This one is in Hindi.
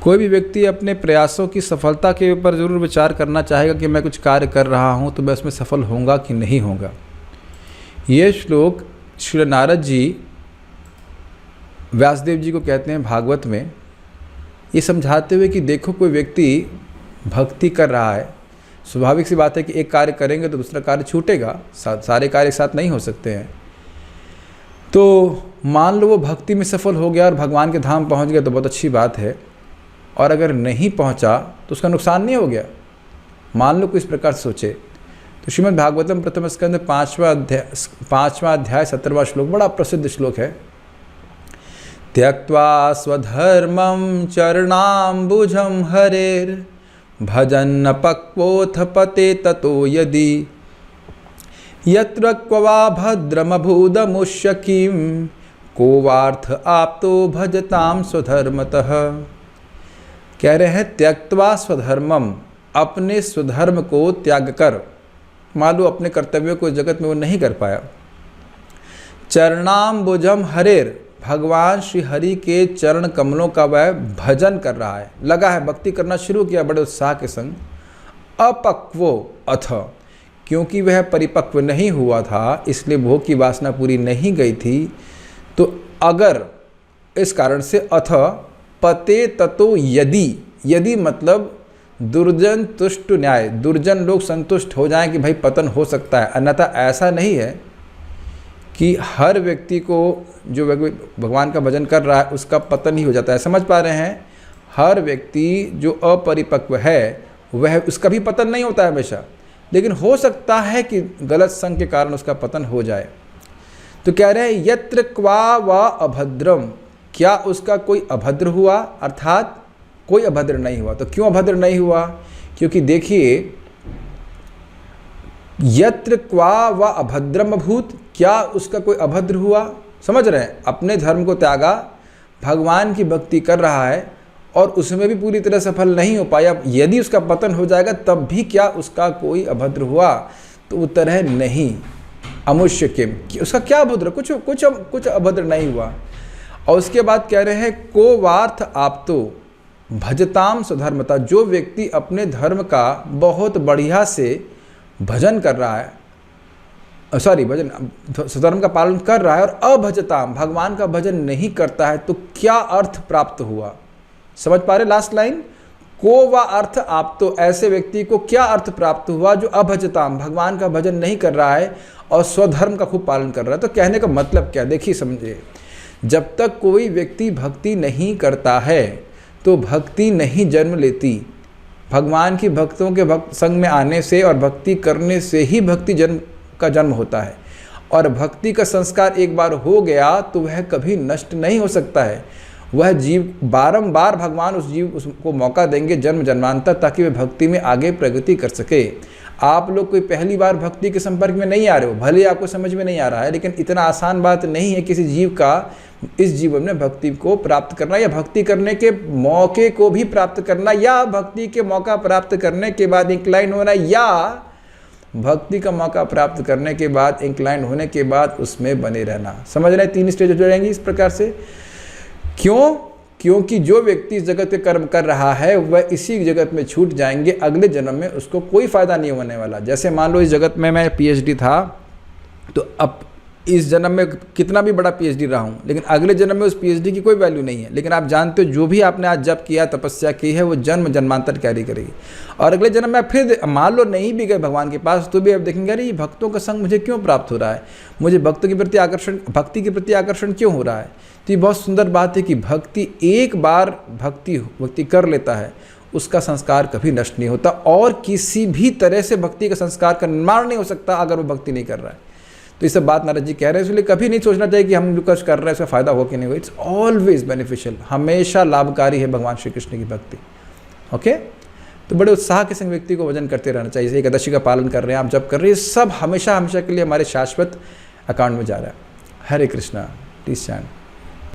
कोई भी व्यक्ति अपने प्रयासों की सफलता के ऊपर ज़रूर विचार करना चाहेगा कि मैं कुछ कार्य कर रहा हूँ तो मैं उसमें सफल होऊंगा कि नहीं होगा। ये श्लोक श्री नारद जी व्यासदेव जी को कहते हैं भागवत में, ये समझाते हुए कि देखो कोई व्यक्ति भक्ति कर रहा है, स्वाभाविक सी बात है कि एक कार्य करेंगे तो दूसरा कार्य छूटेगा, सारे कार्य एक साथ नहीं हो सकते हैं। तो मान लो वो भक्ति में सफल हो गया और भगवान के धाम पहुंच गया तो बहुत अच्छी बात है, और अगर नहीं पहुंचा तो उसका नुकसान नहीं हो गया। मान लो कोई इस प्रकार से सोचे तो श्रीमद् भागवतम प्रथम स्कंद 5वां अध्याय 17वां श्लोक बड़ा प्रसिद्ध श्लोक है। त्यक्त्वा स्वधर्मं चरणाम्बुजं हरेर भजन्न पक्वोऽथ पते ततो यदि यत्र क्वा भद्रमभूदमुष्य किं को वार्थ आप्तो भजताम स्वधर्मतः। कह रहे हैं त्यक्त्वा स्वधर्मम, अपने स्वधर्म को त्याग कर, मान लो अपने कर्तव्यों को जगत में वो नहीं कर पाया। चरणाम्बुजम हरेर, भगवान श्री हरि के चरण कमलों का वह भजन कर रहा है, लगा है, भक्ति करना शुरू किया बड़े उत्साह के संग। अपक्वो अथ, क्योंकि वह परिपक्व नहीं हुआ था इसलिए भोग की वासना पूरी नहीं गई थी, तो अगर इस कारण से अथ पते ततो यदि, यदि मतलब दुर्जन तुष्ट न्याय, दुर्जन लोग संतुष्ट हो जाएं कि भाई पतन हो सकता है, अन्यथा ऐसा नहीं है कि हर व्यक्ति को जो भगवान का भजन कर रहा है उसका पतन ही हो जाता है। समझ पा रहे हैं, हर व्यक्ति जो अपरिपक्व है वह उसका भी पतन नहीं होता है हमेशा, लेकिन हो सकता है कि गलत संग के कारण उसका पतन हो जाए। तो कह रहे हैं यत्र क्वा वा अभद्रम, क्या उसका कोई अभद्र हुआ, अर्थात कोई अभद्र नहीं हुआ। तो क्यों अभद्र नहीं हुआ? क्योंकि देखिए यत्र क्वा व अभद्रम अभूत, क्या उसका कोई अभद्र हुआ? समझ रहे हैं, अपने धर्म को त्यागा, भगवान की भक्ति कर रहा है और उसमें भी पूरी तरह सफल नहीं हो पाया, यदि उसका पतन हो जाएगा तब भी क्या उसका कोई अभद्र हुआ? तो उत्तर है नहीं। अमुष्य किम, उसका क्या अभद्र, कुछ अभद्र नहीं हुआ। और उसके बाद कह रहे हैं को वार्थ आप तो भजताम स्वधर्मता, जो व्यक्ति अपने धर्म का बहुत बढ़िया से भजन कर रहा है, भजन स्वधर्म का पालन कर रहा है और अभजताम, भगवान का भजन नहीं करता है, तो क्या अर्थ प्राप्त हुआ? समझ पा रहे लास्ट लाइन? को वा अर्थ आप तो, ऐसे व्यक्ति को क्या अर्थ प्राप्त हुआ जो अभजताम, भगवान का भजन नहीं कर रहा है और स्वधर्म का खूब पालन कर रहा है। तो कहने का मतलब क्या, देखिए समझिए, जब तक कोई व्यक्ति भक्ति नहीं करता है तो भक्ति नहीं जन्म लेती। भगवान की भक्तों के संग में आने से और भक्ति करने से ही भक्ति जन्म होता है, और भक्ति का संस्कार एक बार हो गया तो वह कभी नष्ट नहीं हो सकता है। वह जीव बारंबार भगवान उस जीव उसको मौका देंगे जन्म जन्मांतर, ताकि वह भक्ति में आगे प्रगति कर सके। आप लोग कोई पहली बार भक्ति के संपर्क में नहीं आ रहे हो, भले आपको समझ में नहीं आ रहा है, लेकिन इतना आसान बात नहीं है किसी जीव का इस जीवन में भक्ति को प्राप्त करना, या भक्ति करने के मौके को भी प्राप्त करना, या भक्ति के मौका प्राप्त करने के बाद इंक्लाइन होना, या भक्ति का मौका प्राप्त करने के बाद इंक्लाइन होने के बाद उसमें बने रहना। समझ रहे हैं, 3 स्टेज हो जाएंगी इस प्रकार से। क्यों? क्योंकि जो व्यक्ति इस जगत के कर्म कर रहा है वह इसी जगत में छूट जाएंगे, अगले जन्म में उसको कोई फायदा नहीं होने वाला। जैसे मान लो इस जगत में मैं पीएचडी था, तो अब इस जन्म में कितना भी बड़ा पीएचडी रहा हूँ, लेकिन अगले जन्म में उस पीएचडी की कोई वैल्यू नहीं है। लेकिन आप जानते हो जो भी आपने आज जप किया, तपस्या की है, वो जन्म जन्मांतर कैरी करेगी। और अगले जन्म में फिर मान लो नहीं भी गए भगवान के पास, तो भी आप देखेंगे अरे ये भक्तों का संग मुझे क्यों प्राप्त हो रहा है, मुझे भक्ति के प्रति आकर्षण क्यों हो रहा है। तो ये बहुत सुंदर बात है कि भक्ति एक बार भक्ति कर लेता है, उसका संस्कार कभी नष्ट नहीं होता, और किसी भी तरह से भक्ति का संस्कार का निर्माण नहीं हो सकता अगर वो भक्ति नहीं कर रहा है। तो ये सब बात नारद जी कह रहे हैं, इसलिए कभी नहीं सोचना चाहिए कि हम जो कुछ कर रहे हैं उसका फायदा हो कि नहीं हो। इट्स ऑलवेज बेनिफिशियल, हमेशा लाभकारी है भगवान श्री कृष्ण की भक्ति। ओके, तो बड़े उत्साह के संग व्यक्ति को भजन करते रहना चाहिए। एकादशी का पालन कर रहे हैं आप, जब कर रहे हैं, सब हमेशा के लिए हमारे शाश्वत अकाउंट में जा रहा है। हरे कृष्णा, प्लीज चैंट।